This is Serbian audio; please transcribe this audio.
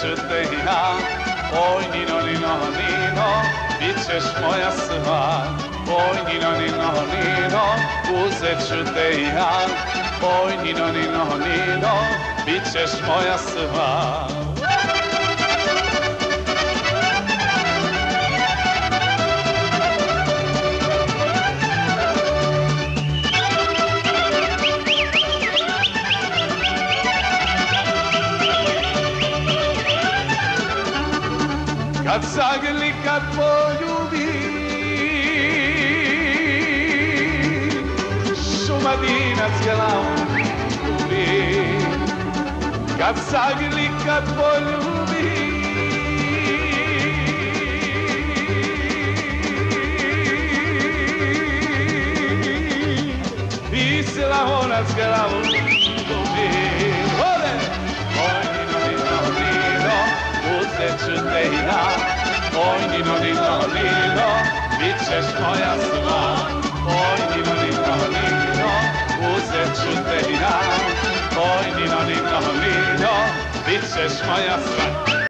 ću te ja. Oj, Nino, Nino, Nino, bit ćeš moja sva. Oj, Nino, Nino, Nino, uzet ću te ja. Oj, Nino, Nino, Nino, bit ćeš moja sva. Kad zagrli, kad poljubi, Šumadinac glavom gubi. Kad zagrli, kad poljubi, i Slavonac glavom gubi. Oj, Nino, Nino, Nino, uzet ću te ja. Oj, Nino, Nino, Nino, bit ćeš moja sva. Oj, Nino, Nino, Nino, uzet ću te ja. Oj, Nino, Nino, Nino, bit ćeš moja sva.